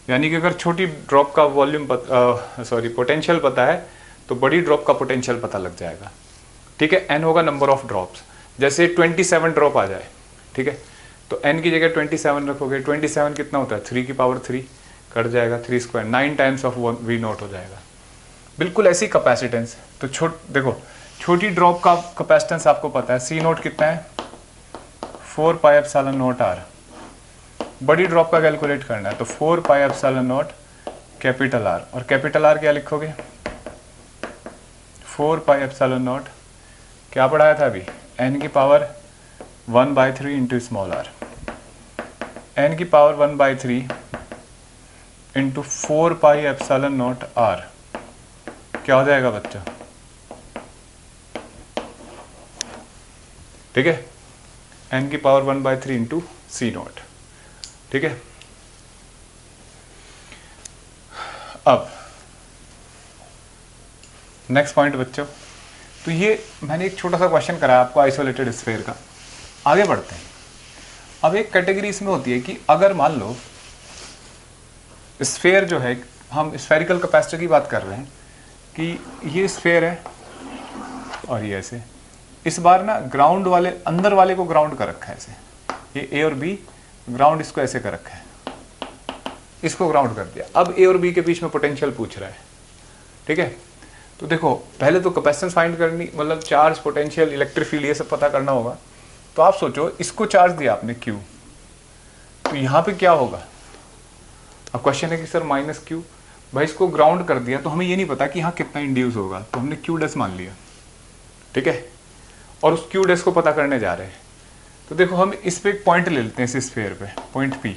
यानी कि अगर छोटी ड्रॉप का वॉल्यूम पोटेंशियल पता है तो बड़ी ड्रॉप का पोटेंशियल पता लग जाएगा। ठीक है, n होगा नंबर ऑफ ड्रॉप्स, जैसे 27 ड्रॉप आ जाए, ठीक है, तो n की जगह 27 रखोगे, 27 कितना होता है 3 की पावर 3 कट जाएगा, 3 square 9 times of V naught हो जाएगा। बिल्कुल ऐसी कैपेसिटेंस। तो देखो छोटी ड्रॉप का कैपेसिटेंस आपको पता है सी नोट कितना है 4 पाई एप्सिलॉन नोट आर। बड़ी ड्रॉप का कैलकुलेट करना है तो 4 pi epsilon note capital R, और कैपिटल आर क्या लिखोगे 4 पाई एप्सिलॉन नोट, क्या पढ़ाया था अभी n की power 1/3 into small R, n की power 1/3 into 4 pi epsilon naught R, क्या हो जाएगा बच्चा, ठीक है, n की पावर 1/3 इंटू सी नोट। ठीक है, अब नेक्स्ट पॉइंट बच्चों, तो ये मैंने एक छोटा सा क्वेश्चन कराया आपको आइसोलेटेड स्फीयर का। आगे बढ़ते हैं। अब एक कैटेगरी इसमें होती है कि अगर मान लो स्फीयर जो है, हम स्फेरिकल कैपेसिटर की बात कर रहे हैं कि ये स्फीयर है और ये ऐसे, इस बार ना ग्राउंड वाले अंदर वाले को ग्राउंड कर रखा है ऐसे, ये ए और बी ग्राउंड इसको ऐसे कर रखा है, इसको ग्राउंड कर दिया। अब ए और बी के बीच में पोटेंशियल पूछ रहा है। ठीक है, तो देखो पहले तो कैपेसिटेंस फाइंड करनी, मतलब चार्ज, पोटेंशियल, इलेक्ट्रिक फील्ड, ये सब पता करना होगा। तो आप सोचो इसको चार्ज दिया आपने Q, तो यहाँ पे क्या होगा। अब क्वेश्चन है कि सर -Q, भाई इसको ग्राउंड कर दिया तो हमें ये नहीं पता कि यहाँ कितना इंड्यूस होगा, तो हमने Q डैश मान लिया। ठीक है, और उस Q डैश को पता करने जा रहे हैं। तो देखो हम इस पे एक पॉइंट ले लेते हैं, इस स्फीयर पे पॉइंट P,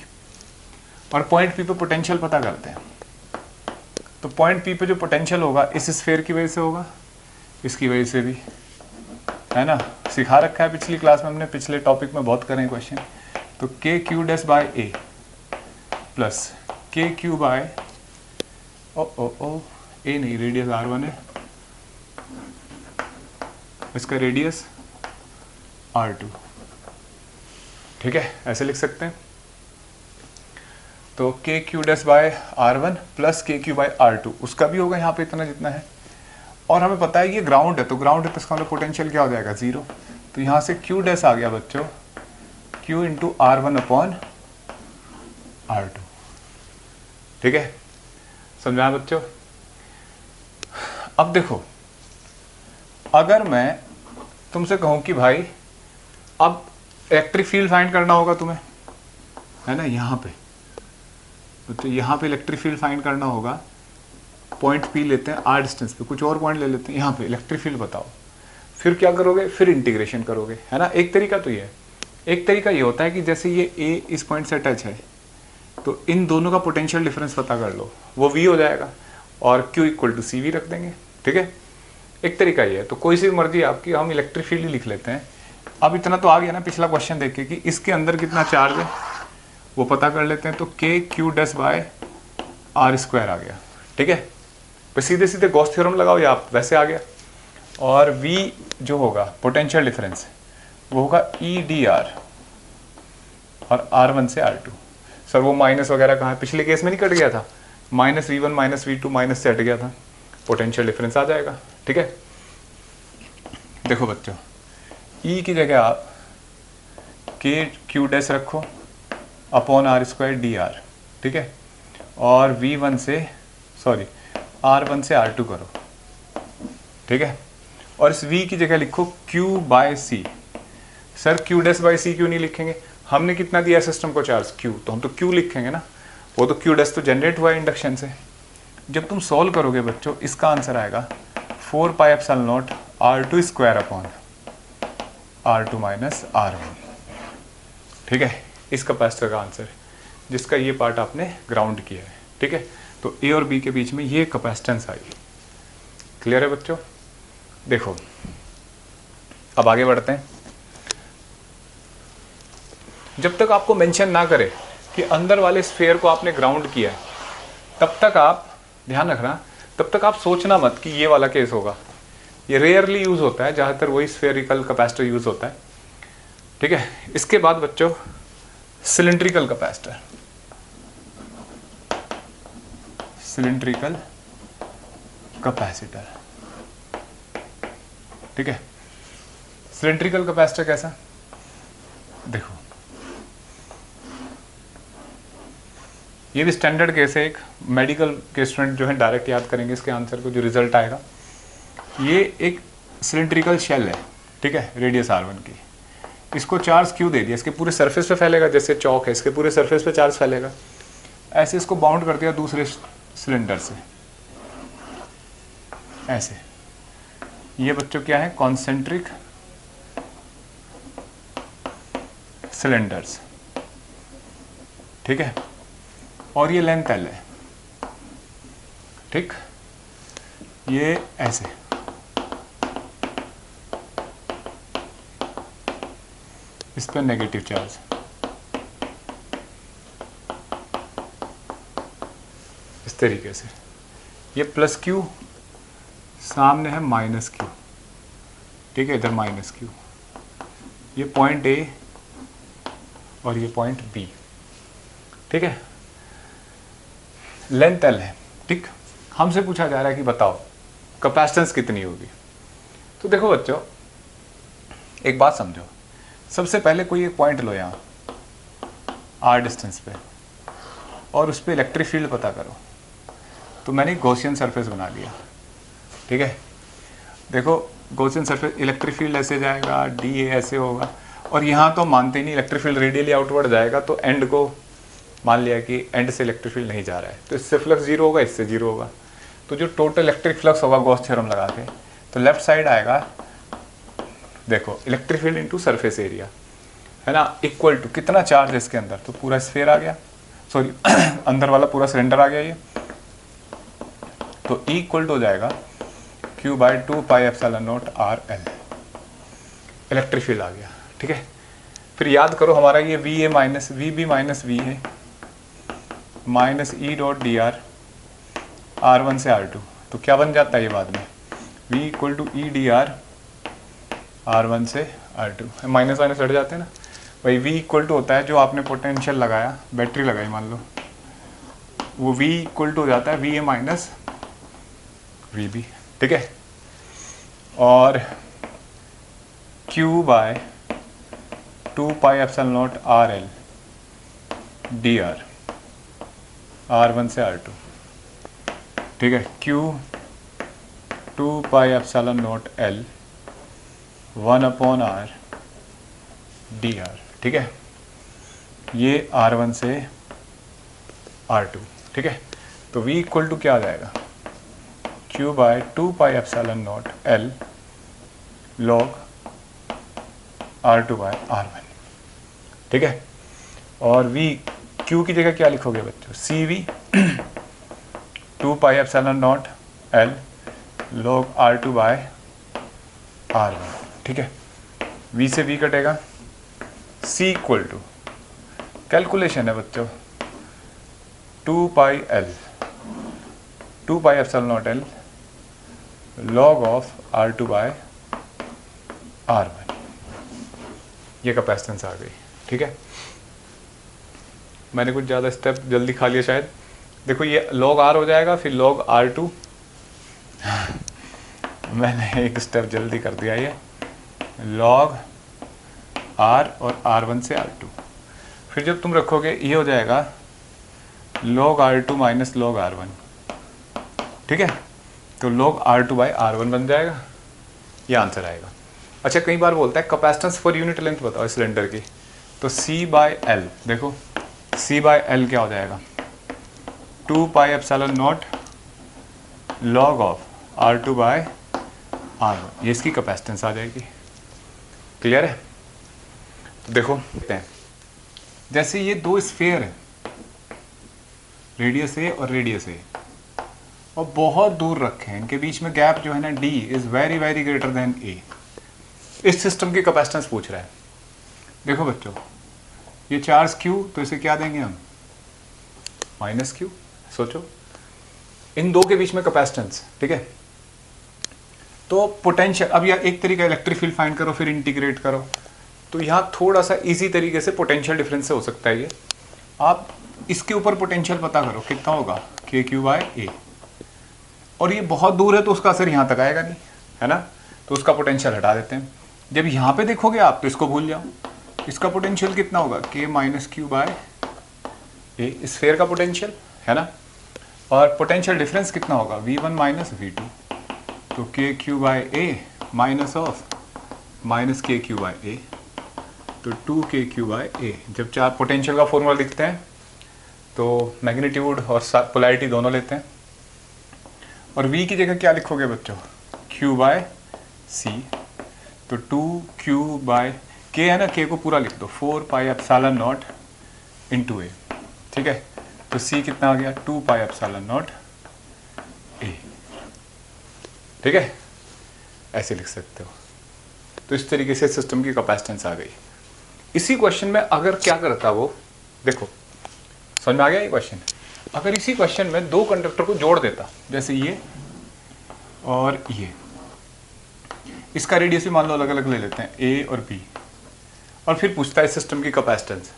और पॉइंट P पे पोटेंशियल पता करते हैं। तो पॉइंट P पे जो पोटेंशियल होगा इस स्फीयर की वजह से होगा, इसकी वजह से भी, है ना, सिखा रखा है पिछली क्लास में हमने, पिछले टॉपिक में बहुत करें क्वेश्चन। तो के क्यू डैश बाय ए प्लस के क्यू बाय ए नहीं, रेडियस R1 है, इसका रेडियस R2। ठीक है, ऐसे लिख सकते हैं। तो K Q dash bye R1 plus के क्यू बाय R2, उसका भी होगा यहाँ पे इतना जितना है, और हमें पता है ये ग्राउंड है, तो ग्राउंड है तो इसका मतलब पोटेंशियल क्या हो जाएगा 0। तो यहाँ से क्यू डैश आ गया बच्चों Q into R1 upon R2। ठीक है, समझा बच्चों। अब देखो अगर मैं तुमसे कहूं कि भाई अब इलेक्ट्रिक फील्ड फाइंड करना होगा तुम्हें, है ना, यहाँ पे, तो यहाँ पे इलेक्ट्रिक फील्ड फाइंड करना होगा। पॉइंट P लेते हैं R डिस्टेंस पे, कुछ और पॉइंट ले लेते हैं, यहाँ पे इलेक्ट्रिक फील्ड बताओ। फिर क्या करोगे, फिर इंटीग्रेशन करोगे, है ना। एक तरीका तो ये है। एक तरीका ये होता है कि जैसे ये A इस पॉइंट से टच है तो इन दोनों का पोटेंशियल डिफरेंस पता कर लो, वो V हो जाएगा, और Q इक्वल टू CV रख देंगे। ठीक है, एक तरीका ये है। तो कोई सी मर्जी आपकी, हम इलेक्ट्रिक फील्ड ही लिख लेते हैं। अब इतना तो आ गया ना पिछला क्वेश्चन देख के कि इसके अंदर कितना चार्ज है वो पता कर लेते हैं। तो K Q dash by R square आ गया, ठीक है। तो सीधे सीधे गॉस थ्योरम लगाओ या आप वैसे आ गया। और वी जो होगा पोटेंशियल डिफरेंस वो होगा ई डी आर और R1 से R2। सर वो माइनस वगैरह कहाँ है, पिछले केस में नहीं कट गया था, -V1 -V2 माइनस से हट गया था, पोटेंशियल डिफरेंस आ जाएगा, ठीक है। देखो बच्चों, E की जगह आप के क्यू डैश रखो upon R square D R, ठीक है। और V1 से R1 से R2 करो, ठीक है। और इस V की जगह लिखो Q by C. Sir Q dash by C क्यों नहीं लिखेंगे, हमने कितना दिया सिस्टम को चार्ज Q, तो हम तो Q लिखेंगे ना, वो तो Q डैश तो जनरेट हुआ है इंडक्शन से। जब तुम सॉल्व करोगे बच्चों, इसका आंसर आएगा 4 pi epsilon not R2 square upon R2 minus R1, ठीक है। इस कैपेसिटर का आंसर है, जिसका ये पार्ट आपने ग्राउंड किया है, ठीक है। तो ए और बी के बीच में ये कैपेसिटेंस आई। क्लियर है बच्चों। देखो अब आगे बढ़ते हैं। जब तक आपको मेंशन ना करे कि अंदर वाले स्फीयर को आपने ग्राउंड किया है, तब तक आप ध्यान रखना, तब तक आप सोचना मत कि ये वाला केस होगा। ये रेयरली यूज होता है, ज़्यादातर वही स्फेरिकल कैपेसिटर यूज होता है, ठीक है। इसके बाद बच्चों सिलिंड्रिकल कैपेसिटर, सिलिंड्रिकल कैपेसिटर, ठीक है। सिलिंड्रिकल कैपेसिटर कैसा, देखो ये भी स्टैंडर्ड केस है, एक मेडिकल के स्टूडेंट जो है डायरेक्ट याद करेंगे इसके आंसर को, जो रिजल्ट आएगा। ये एक सिलिंड्रिकल शेल है, ठीक है, रेडियस R1 की। इसको चार्ज क्यू दे दिया, इसके पूरे सरफेस पे फैलेगा, जैसे चौक है इसके पूरे सरफेस पे चार्ज फैलेगा। ऐसे इसको बाउंड कर दिया दूसरे सिलेंडर से, ऐसे। ये बच्चों क्या है, कॉन्सेंट्रिक सिलेंडर्स, ठीक है। और ये लेंथ L है, ठीक। ये ऐसे, इस पर नेगेटिव चार्ज, इस तरीके से। ये प्लस Q, सामने है माइनस Q, ठीक है, इधर माइनस Q। ये पॉइंट A और ये पॉइंट B, ठीक है। लेंथ L है, ठीक। हमसे पूछा जा रहा है कि बताओ कैपेसिटेंस कितनी होगी। तो देखो बच्चों, एक बात समझो, सबसे पहले कोई एक पॉइंट लो यहाँ R डिस्टेंस पे, और उस पर इलेक्ट्रिक फील्ड पता करो। तो मैंने गॉसियन सरफेस बना लिया, ठीक है। देखो गॉसियन सरफेस, इलेक्ट्रिक फील्ड ऐसे जाएगा, DA ऐसे होगा, और यहाँ तो मानते ही नहीं, इलेक्ट्रिक फील्ड रेडियली आउटवर्ड जाएगा, तो एंड को मान लिया कि एंड से इलेक्ट्रिक फील्ड नहीं जा रहा है, तो इससे फ्लक्स जीरो होगा, इससे जीरो होगा। तो जो टोटल इलेक्ट्रिक फ्लक्स होगा गॉस थ्योरम लगा के, तो लेफ्ट साइड आएगा, देखो electric field into surface area, है ना, इक्वल टू कितना चार्ज है इसके अंदर, तो पूरा स्फीयर आ गया, सॉरी अंदर वाला पूरा सिलेंडर आ गया ये। तो E इक्वल टू हो जाएगा Q by 2 pi epsilon naught RL, electric field आ गया, ठीक है। फिर याद करो हमारा ये VA minus VB minus V है, minus E dot D R R1 से R2, तो क्या बन जाता है ये बाद में, V equal to E D R R1 से R2, माइनस माइनस हट जाते हैं ना भाई। V इक्वल टू होता है जो आपने पोटेंशियल लगाया, बैटरी लगाई मान लो, वो V इक्वल टू हो जाता है VA माइनस VB, ठीक है। और Q by 2 pi epsilon naught RL D R R1 से R2, ठीक है। Q 2 pi epsilon naught L 1 upon R D R, ठीक है। ये R1 से R2, ठीक है। तो V इक्वल टू क्या आ जाएगा, Q by 2 pi epsilon naught L log R2 by R1, ठीक है। और V Q की जगह क्या लिखोगे बच्चों, CV 2 pi epsilon naught L log R2 by R1, ठीक है। V से V कटेगा, C इक्वल टू कैलकुलेशन है बच्चों 2 pi L 2 pi epsilon naught L log of R2 by R1, ये कैपेसिटेंस आ गई। ठीक है, मैंने कुछ ज़्यादा स्टेप जल्दी खा लिया शायद। देखो ये log R हो जाएगा, फिर log R2 मैंने एक स्टेप जल्दी कर दिया, ये log R और R1 से R2, फिर जब तुम रखोगे ये हो जाएगा log R2 minus log R1। ठीक है, तो log R2 बाई R1 बन जाएगा, ये आंसर आएगा। अच्छा, कई बार बोलता है कैपेसिटेंस फॉर यूनिट लेंथ बताओ सिलेंडर की, तो C बाय एल, देखो C बाय एल क्या हो जाएगा 2 pi epsilon naught log of R2 by R1, ये इसकी कैपेसिटेंस आ जाएगी। क्लियर है? तो देखो जैसे ये दो स्फीयर हैं, रेडियस ए और रेडियस ए, और बहुत दूर रखे हैं, इनके बीच में गैप जो है ना D is very very greater than A। इस सिस्टम की कैपेसिटेंस पूछ रहा है। देखो बच्चों, ये चार्ज Q, तो इसे क्या देंगे हम माइनस Q। सोचो इन दो के बीच में कैपेसिटेंस। ठीक है, तो पोटेंशियल, अब यार एक तरीका इलेक्ट्रिक फील्ड फाइंड करो फिर इंटीग्रेट करो, तो यहाँ थोड़ा सा इजी तरीके से पोटेंशियल डिफरेंस से हो सकता है ये। आप इसके ऊपर पोटेंशियल पता करो कितना होगा KQ बाय A, और ये बहुत दूर है तो उसका असर यहाँ तक आएगा नहीं, है ना, तो उसका पोटेंशियल हटा देते हैं। जब यहाँ पे देखोगे आप तो इसको भूल जाओ, इसका पोटेंशियल कितना होगा K minus Q by A, sphere का पोटेंशियल, है ना, और पोटेंशियल डिफरेंस कितना होगा V1 माइनस V2, तो KQ by A minus of minus KQ by A, तो 2KQ बाय A। जब चार पोटेंशियल का फॉर्मूला लिखते हैं तो मैग्नीट्यूड और पोलैरिटी दोनों लेते हैं, और V की जगह क्या लिखोगे बच्चों Q बाय C, तो 2Q बाय K है ना, K को पूरा लिख दो 4 pi epsilon naught into A। ठीक है, तो C कितना आ गया 2 पाई एप्सिलॉन नॉट A। ठीक है, ऐसे लिख सकते हो। तो इस तरीके से सिस्टम की कैपेसिटेंस आ गई। इसी क्वेश्चन में अगर क्या करता वो, देखो समझ में आ गया ये क्वेश्चन। अगर इसी क्वेश्चन में दो कंडक्टर को जोड़ देता, जैसे ये और ये, इसका रेडियस भी मान लो अलग अलग ले लेते हैं A और B, और फिर पूछता है सिस्टम की कैपेसिटेंस,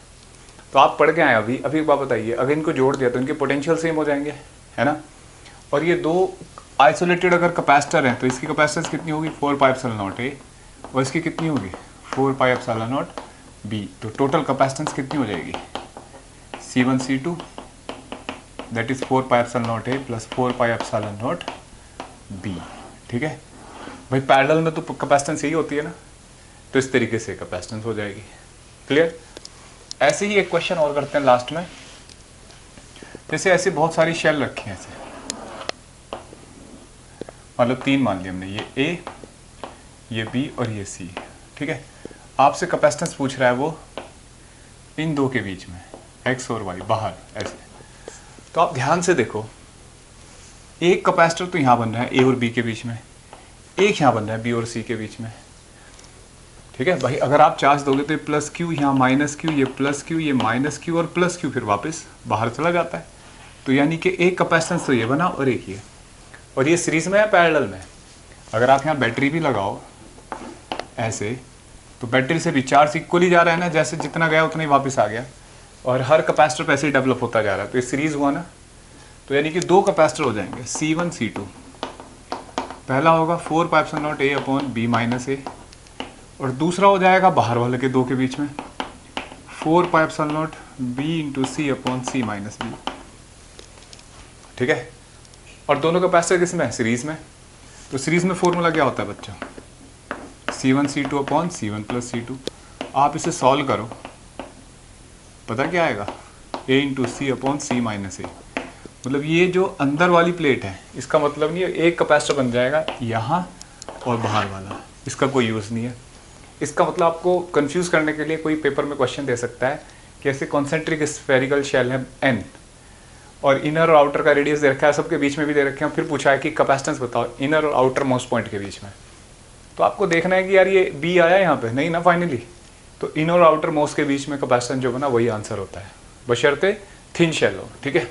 तो आप पढ़ के आए अभी एक बात बताइए, अगर इनको जोड़ दिया तो इनके पोटेंशियल सेम हो जाएंगे, है ना, और ये दो आइसोलेटेड अगर कैपेसिटर हैं तो इसकी कैपेसिटेंस कितनी होगी 4 पाई एप्सिलॉन नॉट A, और इसकी कितनी होगी 4 पाई एप्सिलॉन नॉट B, तो टोटल कैपेसिटेंस कितनी हो जाएगी C1 C2 that is 4 pi epsilon not A plus 4 pi epsilon not B। ठीक है भाई, पैरेलल में तो कैपेसिटेंस यही होती है ना, तो इस तरीके से कैपेसिटेंस हो जाएगी। क्लियर? ऐसे ही एक क्वेश्चन और करते हैं लास्ट में। जैसे ऐसे बहुत सारी शेल रखी हैं, ऐसे मतलब 3 मान लिया हमने, ये A, ये B और ये C। ठीक है, आपसे कैपेसिटेंस पूछ रहा है वो इन दो के बीच में X और Y बाहर ऐसे। तो आप ध्यान से देखो, एक कैपेसिटर तो यहाँ बन रहा है A और B के बीच में, एक यहाँ बन रहा है B और C के बीच में। ठीक है भाई, अगर आप चार्ज दोगे तो ये प्लस Q, यहाँ माइनस Q, ये प्लस Q, ये माइनस Q और प्लस Q फिर वापस बाहर चला जाता है। तो यानी कि एक कैपेसिटेंस तो ये बना और एक ये, और ये सीरीज में है पैरेलल में। अगर आप यहाँ बैटरी भी लगाओ ऐसे, तो बैटरी से भी चार्ज इक्वली जा रहा है ना, जैसे जितना गया उतना ही वापस आ गया, और हर कैपेसिटर पे ऐसे ही डेवलप होता जा रहा है। तो ये सीरीज हुआ ना, तो यानी कि दो कैपेसिटर हो जाएंगे C1 C2। पहला होगा 4 pi epsilon not A upon B minus A, और दूसरा हो जाएगा बाहर वाले के दो के बीच में 4 pi epsilon not B into C upon C minus B। ठीक है, और दोनों कैपेसिटर किस में है सीरीज में। तो सीरीज में फॉर्मूला क्या होता है बच्चों C1 C2 upon C1 plus C2। आप इसे सॉल्व करो, पता क्या आएगा A into C upon C minus A। मतलब ये जो अंदर वाली प्लेट है इसका मतलब नहीं है, एक कैपेसिटर बन जाएगा यहाँ और बाहर वाला, इसका कोई यूज़ नहीं है। इसका मतलब आपको कंफ्यूज करने के लिए कोई पेपर में क्वेश्चन दे सकता है कि ऐसे कॉन्सेंट्रिक स्फेरिकल शेल है N, और इनर और आउटर का रेडियस दे रखा है, सबके बीच में भी दे रखे हैं, फिर पूछा है कि कैपेसिटेंस बताओ इनर और आउटर मोस्ट पॉइंट के बीच में। तो आपको देखना है कि यार ये B आया यहाँ पे नहीं ना फाइनली, तो इनर और आउटर मोस्ट के बीच में कैपेसिटेंस जो बना वही आंसर होता है, बशर्ते थिन शेल हो। ठीक है,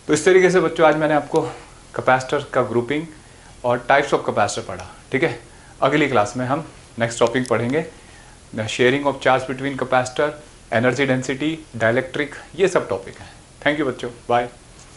तो इस तरीके से बच्चों आज मैंने आपको कैपेसिटर का ग्रुपिंग और टाइप्स ऑफ कैपेसिटर पढ़ा, ठीक है। अगली क्लास में हम नेक्स्ट टॉपिक पढ़ेंगे, sharing of charge between capacitor, energy density, dielectric, ये सब टॉपिक हैं। थैंक यू बच्चों, बाय।